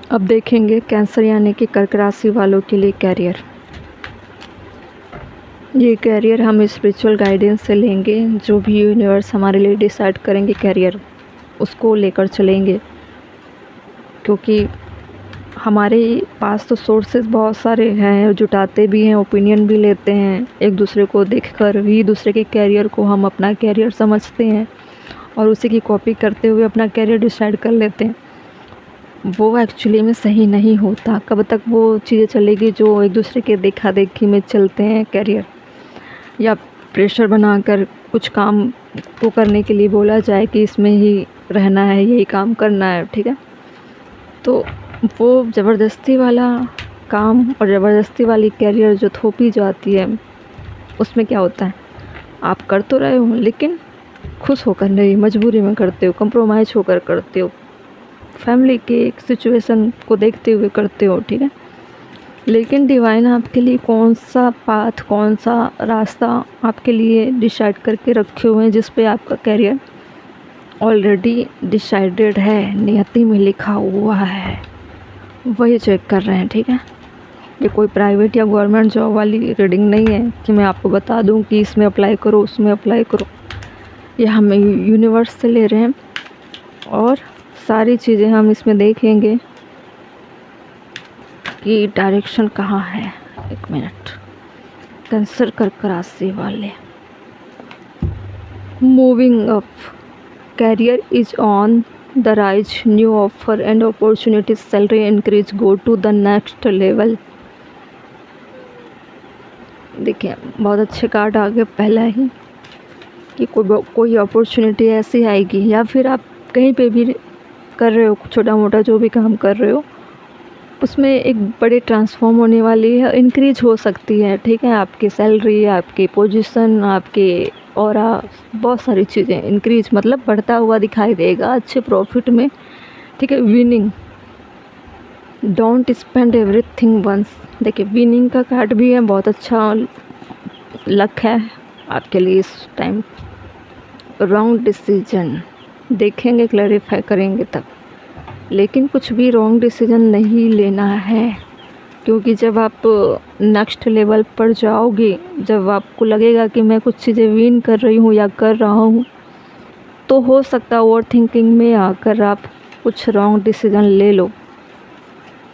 अब देखेंगे कैंसर यानी कि कर्क राशि वालों के लिए कैरियर। ये कैरियर हम स्पिरिचुअल गाइडेंस से लेंगे, जो भी यूनिवर्स हमारे लिए डिसाइड करेंगे कैरियर, उसको लेकर चलेंगे। क्योंकि हमारे पास तो सोर्सेज बहुत सारे हैं, जुटाते भी हैं, ओपिनियन भी लेते हैं, एक दूसरे को देखकर ही दूसरे के कैरियर को हम अपना कैरियर समझते हैं और उसी की कॉपी करते हुए अपना कैरियर डिसाइड कर लेते हैं। वो एक्चुअली में सही नहीं होता। कब तक वो चीज़ें चलेगी जो एक दूसरे के देखा देखी में चलते हैं कैरियर, या प्रेशर बनाकर कुछ काम को करने के लिए बोला जाए कि इसमें ही रहना है, यही काम करना है, ठीक है। तो वो ज़बरदस्ती वाला काम और ज़बरदस्ती वाली कैरियर जो थोपी जाती है, उसमें क्या होता है, आप कर तो रहे हो लेकिन खुश होकर नहीं, मजबूरी में करते हो, कंप्रोमाइज़ होकर करते हो, फैमिली के सिचुएशन को देखते हुए करते हो, ठीक है। लेकिन डिवाइन आपके लिए कौन सा पाथ, कौन सा रास्ता आपके लिए डिसाइड करके रखे हुए हैं, जिस पे आपका कैरियर ऑलरेडी डिसाइडेड है, नियति में लिखा हुआ है, वही चेक कर रहे हैं, ठीक है। ये कोई प्राइवेट या गवर्नमेंट जॉब वाली रीडिंग नहीं है कि मैं आपको बता दूं कि इसमें अप्लाई करो, उसमें अप्लाई करो। ये हम यूनिवर्स से ले रहे हैं और सारी चीज़ें हम इसमें देखेंगे कि डायरेक्शन कहाँ है। एक मिनट। कैंसर कर्क राशि वाले, moving up, career is on the rise, new offer and opportunities, salary increase, go to the next level. देखिए बहुत अच्छे कार्ड आ गए पहला ही कि कोई अपॉर्चुनिटी ऐसी आएगी, या फिर आप कहीं पे भी कर रहे हो, छोटा मोटा जो भी काम कर रहे हो, उसमें एक बड़ी ट्रांसफॉर्म होने वाली है, इंक्रीज हो सकती है, ठीक है। आपकी सैलरी, आपकी पोजीशन, आपके ऑरा, बहुत सारी चीज़ें इंक्रीज मतलब बढ़ता हुआ दिखाई देगा, अच्छे प्रॉफिट में, ठीक है। Winning, don't spend everything once. देखिए विनिंग का कार्ड भी है, बहुत अच्छा लक है आपके लिए इस टाइम। रॉन्ग डिसीजन, देखेंगे, क्लैरिफाई करेंगे तब, लेकिन कुछ भी रॉन्ग डिसीजन नहीं लेना है। क्योंकि जब आप नेक्स्ट लेवल पर जाओगे, जब आपको लगेगा कि मैं कुछ चीज़ें विन कर रही हूँ या कर रहा हूँ, तो हो सकता है ओवर थिंकिंग में आकर आप कुछ रॉन्ग डिसीजन ले लो,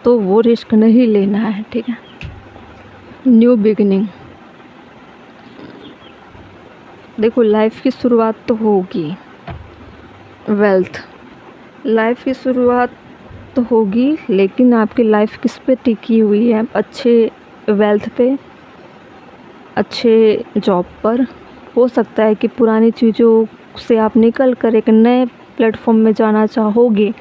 तो वो रिस्क नहीं लेना है, ठीक है। न्यू बिगिनिंग, देखो लाइफ की शुरुआत तो होगी, वेल्थ, लाइफ की शुरुआत तो होगी, लेकिन आपकी लाइफ किस पे टिकी हुई है, अच्छे वेल्थ पे, अच्छे जॉब पर। हो सकता है कि पुरानी चीज़ों से आप निकल कर एक नए प्लेटफॉर्म में जाना चाहोगे,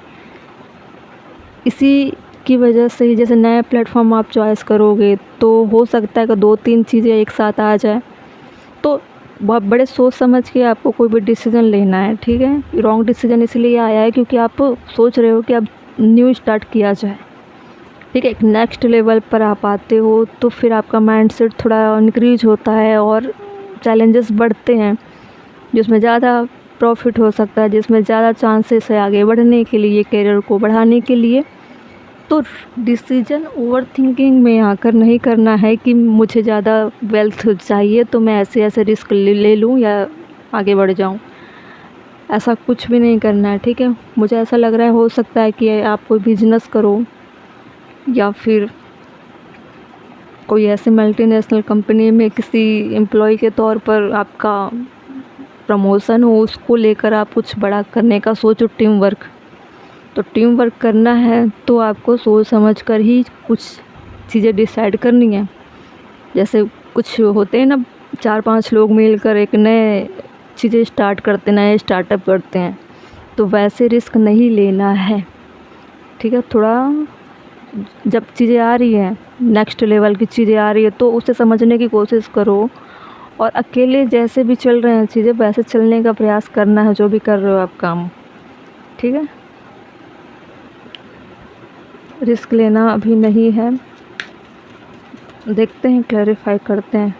इसी की वजह से ही जैसे नया प्लेटफॉर्म आप चॉइस करोगे तो हो सकता है कि 2-3 चीज़ें एक साथ आ जाए, तो बहुत बड़े सोच समझ के आपको कोई भी डिसीज़न लेना है, ठीक है। रॉन्ग डिसीज़न इसलिए आया है क्योंकि आप सोच रहे हो कि अब न्यू स्टार्ट किया जाए, ठीक है। एक नेक्स्ट लेवल पर आप आते हो तो फिर आपका माइंडसेट थोड़ा इंक्रीज होता है और चैलेंजेस बढ़ते हैं, जिसमें ज़्यादा प्रॉफिट हो सकता है, जिसमें ज़्यादा चांसेस है आगे बढ़ने के लिए, करियर को बढ़ाने के लिए। तो डिसीजन ओवर थिंकिंग में आकर नहीं करना है कि मुझे ज़्यादा वेल्थ चाहिए तो मैं ऐसे ऐसे रिस्क ले लूँ या आगे बढ़ जाऊँ, ऐसा कुछ भी नहीं करना है, ठीक है। मुझे ऐसा लग रहा है हो सकता है कि आप कोई बिजनेस करो या फिर कोई ऐसे मल्टीनेशनल कंपनी में किसी एम्प्लॉय के तौर पर आपका प्रमोशन हो, उसको लेकर आप कुछ बड़ा करने का सोचो, टीम वर्क। तो टीम वर्क करना है तो आपको सोच समझ कर ही कुछ चीज़ें डिसाइड करनी है। जैसे कुछ होते हैं ना, 4-5 लोग मिलकर एक नए चीज़ें स्टार्ट करते, नए स्टार्टअप करते हैं, तो वैसे रिस्क नहीं लेना है, ठीक है। थोड़ा जब चीज़ें आ रही हैं, नेक्स्ट लेवल की चीज़ें आ रही है, तो उसे समझने की कोशिश करो, और अकेले जैसे भी चल रहे हैं चीज़ें वैसे चलने का प्रयास करना है, जो भी कर रहे हो आप काम, ठीक है। रिस्क लेना अभी नहीं है, देखते हैं, क्लैरिफाई करते हैं।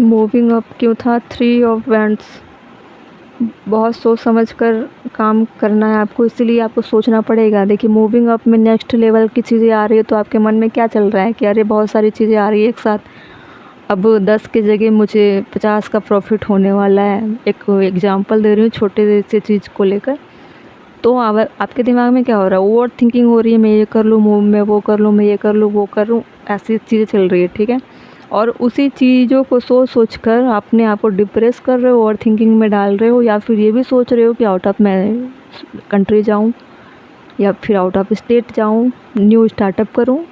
मूविंग अप क्यों था, 3 ऑफ वैंड्स, बहुत सोच समझ कर काम करना है आपको, इसीलिए आपको सोचना पड़ेगा। देखिए, मूविंग अप में नेक्स्ट लेवल की चीज़ें आ रही है तो आपके मन में क्या चल रहा है कि अरे बहुत सारी चीज़ें आ रही है एक साथ, अब 10 की जगह मुझे 50 का प्रॉफिट होने वाला है। एक एग्जांपल दे रही हूँ छोटे से चीज़ को लेकर। तो आपके दिमाग में क्या हो रहा है, ओवर थिंकिंग हो रही है, मैं ये कर लूँ, मैं वो कर लूँ, मैं ये कर लूँ, वो कर लूँ, ऐसी चीज़ें चल रही है, ठीक है। और उसी चीज़ों को सोच सोच कर अपने आप को डिप्रेस कर रहे हो, ओवर थिंकिंग में डाल रहे हो, या फिर ये भी सोच रहे हो कि आउट ऑफ मैं कंट्री जाऊँ या फिर आउट ऑफ स्टेट जाऊँ, न्यू स्टार्टअप करूँ,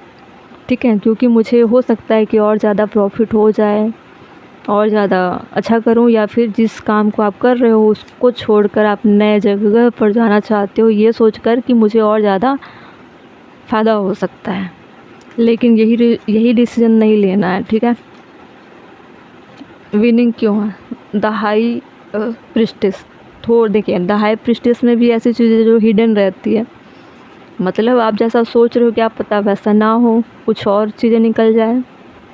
ठीक है, क्योंकि मुझे हो सकता है कि और ज़्यादा प्रॉफिट हो जाए, और ज़्यादा अच्छा करूं, या फिर जिस काम को आप कर रहे हो उसको छोड़कर आप नए जगह पर जाना चाहते हो, ये सोचकर कि मुझे और ज़्यादा फ़ायदा हो सकता है। लेकिन यही डिसीजन नहीं लेना है, ठीक है। विनिंग क्यों है? द हाई प्रिस्टिस, देखिए द हाई प्रिस्टिस में भी ऐसी चीज़ें जो हिडन रहती है, मतलब आप जैसा सोच रहे हो क्या पता वैसा ना हो, कुछ और चीज़ें निकल जाए।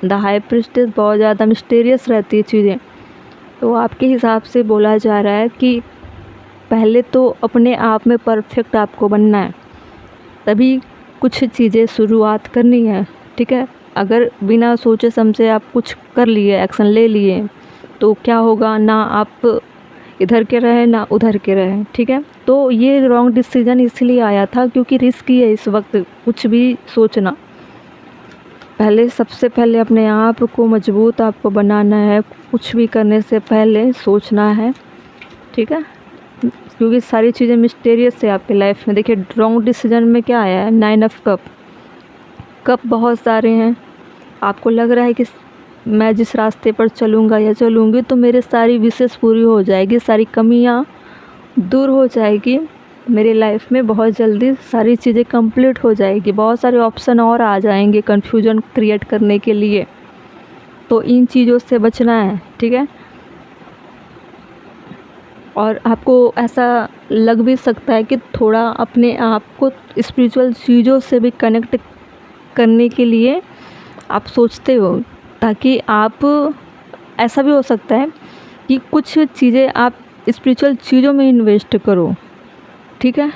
द हाई प्रिस्टिस बहुत ज़्यादा मिस्टीरियस रहती है चीज़ें। तो आपके हिसाब से बोला जा रहा है कि पहले तो अपने आप में परफेक्ट आपको बनना है, तभी कुछ चीज़ें शुरुआत करनी है, ठीक है। अगर बिना सोचे समझे आप कुछ कर लिए, एक्शन ले लिए, तो क्या होगा, ना आप इधर के रहे ना उधर के रहे, ठीक है। तो ये रॉन्ग डिसीजन इसलिए आया था क्योंकि रिस्की है इस वक्त कुछ भी सोचना। सबसे पहले अपने आप को मजबूत आपको बनाना है, कुछ भी करने से पहले सोचना है, ठीक है, क्योंकि सारी चीज़ें मिस्टीरियस है आपकी लाइफ में। देखिए, रॉन्ग डिसीजन में क्या आया है, 9 ऑफ कप बहुत सारे हैं। आपको लग रहा है कि मैं जिस रास्ते पर चलूँगा या चलूँगी तो मेरे सारी विशेष पूरी हो जाएगी, सारी कमियाँ दूर हो जाएगी, मेरी लाइफ में बहुत जल्दी सारी चीज़ें कंप्लीट हो जाएगी, बहुत सारे ऑप्शन और आ जाएंगे कन्फ्यूजन क्रिएट करने के लिए। तो इन चीज़ों से बचना है, ठीक है। और आपको ऐसा लग भी सकता है कि थोड़ा अपने आप को स्पिरिचुअल चीज़ों से भी कनेक्ट करने के लिए आप सोचते हो, ताकि आप, ऐसा भी हो सकता है कि कुछ चीज़ें आप स्पिरिचुअल चीज़ों में इन्वेस्ट करो, ठीक है।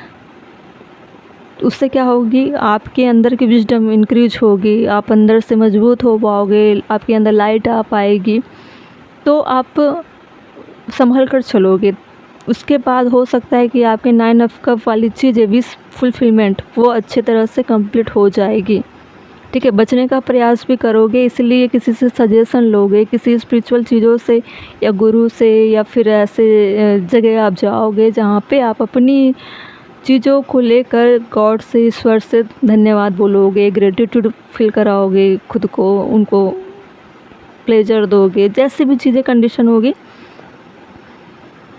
उससे क्या होगी, आपके अंदर की विजडम इंक्रीज होगी, आप अंदर से मजबूत हो पाओगे, आपके अंदर लाइट आ पाएगी, तो आप संभल कर चलोगे। उसके बाद हो सकता है कि आपके 9 ऑफ कप वाली चीज़ें, विश फुलफिलमेंट, वो अच्छे तरह से कंप्लीट हो जाएगी, ठीक है। बचने का प्रयास भी करोगे, इसलिए किसी से सजेशन लोगे, किसी स्पिरिचुअल चीज़ों से या गुरु से, या फिर ऐसे जगह आप जाओगे जहाँ पे आप अपनी चीज़ों को लेकर गॉड से, ईश्वर से धन्यवाद बोलोगे, ग्रेटिट्यूड फील कराओगे खुद को, उनको प्लेजर दोगे, जैसी भी चीज़ें कंडीशन होगी।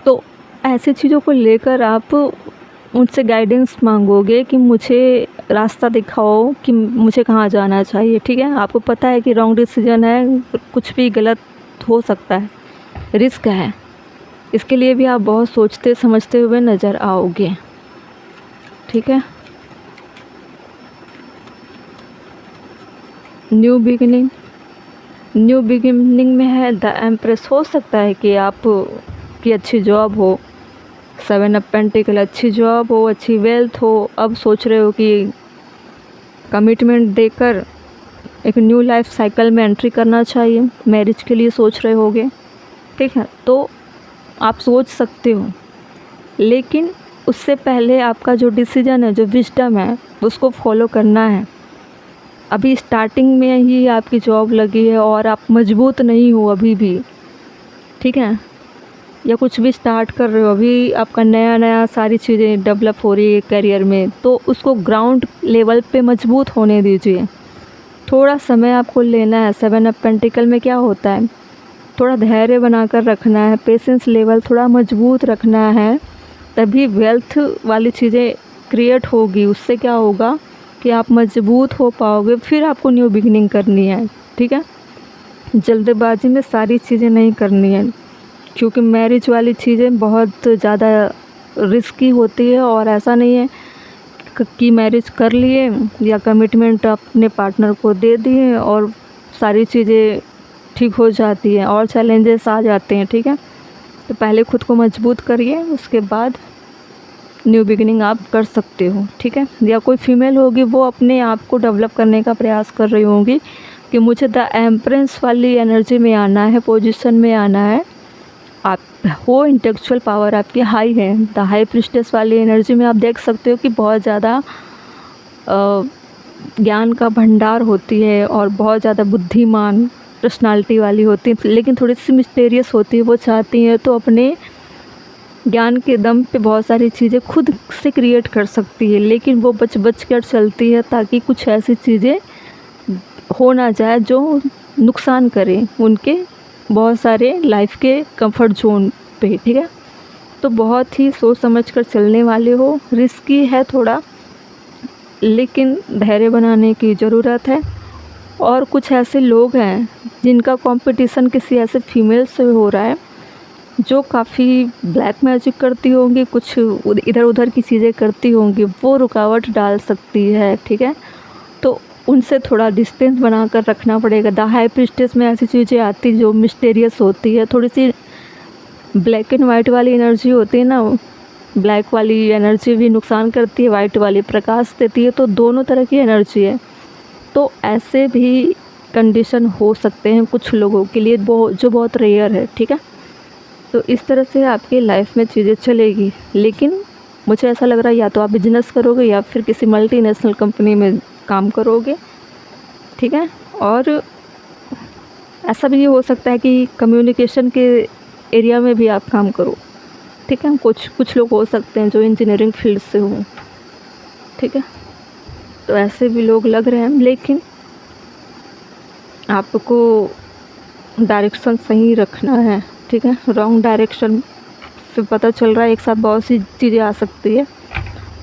तो ऐसी चीज़ों को लेकर आप उनसे गाइडेंस मांगोगे कि मुझे रास्ता दिखाओ कि मुझे कहाँ जाना चाहिए, ठीक है। आपको पता है कि रॉन्ग डिसीजन है, कुछ भी गलत हो सकता है, रिस्क है, इसके लिए भी आप बहुत सोचते समझते हुए नज़र आओगे, ठीक है। न्यू बिगिनिंग में है द एम्प्रेस। हो सकता है कि आप की अच्छी जॉब हो, 7 ऑफ पेंटिकल, अच्छी जॉब हो, अच्छी वेल्थ हो, अब सोच रहे हो कि कमिटमेंट देकर एक न्यू लाइफ साइकिल में एंट्री करना चाहिए, मैरिज के लिए सोच रहे होगे, ठीक है। तो आप सोच सकते हो, लेकिन उससे पहले आपका जो डिसीजन है, जो विजडम है, उसको फॉलो करना है। अभी स्टार्टिंग में ही आपकी जॉब लगी है और आप मजबूत नहीं हो अभी भी, ठीक है, या कुछ भी स्टार्ट कर रहे हो, अभी आपका नया सारी चीज़ें डेवलप हो रही है करियर में, तो उसको ग्राउंड लेवल पे मजबूत होने दीजिए। थोड़ा समय आपको लेना है। 7 ऑफ पेंटिकल में क्या होता है, थोड़ा धैर्य बनाकर रखना है, पेशेंस लेवल थोड़ा मजबूत रखना है, तभी वेल्थ वाली चीज़ें क्रिएट होगी। उससे क्या होगा कि आप मजबूत हो पाओगे, फिर आपको न्यू बिगिनिंग करनी है, ठीक है। जल्दबाजी में सारी चीज़ें नहीं करनी है, क्योंकि मैरिज वाली चीज़ें बहुत ज़्यादा रिस्की होती है, और ऐसा नहीं है कि मैरिज कर लिए या कमिटमेंट अपने पार्टनर को दे दिए और सारी चीज़ें ठीक हो जाती हैं, और चैलेंजेस आ जाते हैं, ठीक है। तो पहले खुद को मजबूत करिए, उसके बाद न्यू बिगिनिंग आप कर सकते हो, ठीक है। या कोई फीमेल होगी वो अपने आप को डेवलप करने का प्रयास कर रही होंगी कि मुझे द एम्प्रेस वाली एनर्जी में आना है, पोजीशन में आना है। आप वो इंटेलेक्चुअल पावर आपकी हाई है, द हाई प्रिस्टेस वाली एनर्जी में आप देख सकते हो कि बहुत ज़्यादा ज्ञान का भंडार होती है और बहुत ज़्यादा बुद्धिमान पर्सनालिटी वाली होती है, लेकिन थोड़ी सी मिस्टीरियस होती है। वो चाहती हैं तो अपने ज्ञान के दम पे बहुत सारी चीज़ें खुद से क्रिएट कर सकती है, लेकिन वो बच कर चलती है ताकि कुछ ऐसी चीज़ें हो ना जाए जो नुकसान करें उनके बहुत सारे लाइफ के कंफर्ट जोन पे, ठीक है। तो बहुत ही सोच समझ कर चलने वाले हो, रिस्की है थोड़ा, लेकिन धैर्य बनाने की ज़रूरत है। और कुछ ऐसे लोग हैं जिनका कंपटीशन किसी ऐसे फीमेल से हो रहा है जो काफ़ी ब्लैक मैजिक करती होंगी, कुछ इधर उधर की चीज़ें करती होंगी, वो रुकावट डाल सकती है, ठीक है। तो उनसे थोड़ा डिस्टेंस बना कर रखना पड़ेगा। द हाई प्रिस्टेस में ऐसी चीज़ें आती जो मिस्टीरियस होती है, थोड़ी सी ब्लैक एंड वाइट वाली एनर्जी होती है ना, ब्लैक वाली एनर्जी भी नुकसान करती है, वाइट वाली प्रकाश देती है, तो दोनों तरह की एनर्जी है। तो ऐसे भी कंडीशन हो सकते हैं कुछ लोगों के लिए, जो बहुत रेयर है, ठीक है। तो इस तरह से आपकी लाइफ में चीज़ें चलेगी, लेकिन मुझे ऐसा लग रहा है या तो आप बिजनेस करोगे या फिर किसी मल्टीनेशनल कंपनी में काम करोगे, ठीक है। और ऐसा भी हो सकता है कि कम्युनिकेशन के एरिया में भी आप काम करो, ठीक है। कुछ लोग हो सकते हैं जो इंजीनियरिंग फील्ड से हो, ठीक है। तो ऐसे भी लोग लग रहे हैं, लेकिन आपको डायरेक्शन सही रखना है, ठीक है। रॉन्ग डायरेक्शन से पता चल रहा है एक साथ बहुत सी चीज़ें आ सकती है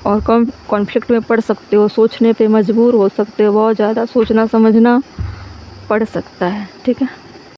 और कॉन्फ्लिक्ट में पड़ सकते हो, सोचने पे मजबूर हो सकते हो, बहुत ज़्यादा सोचना समझना पड़ सकता है, ठीक है।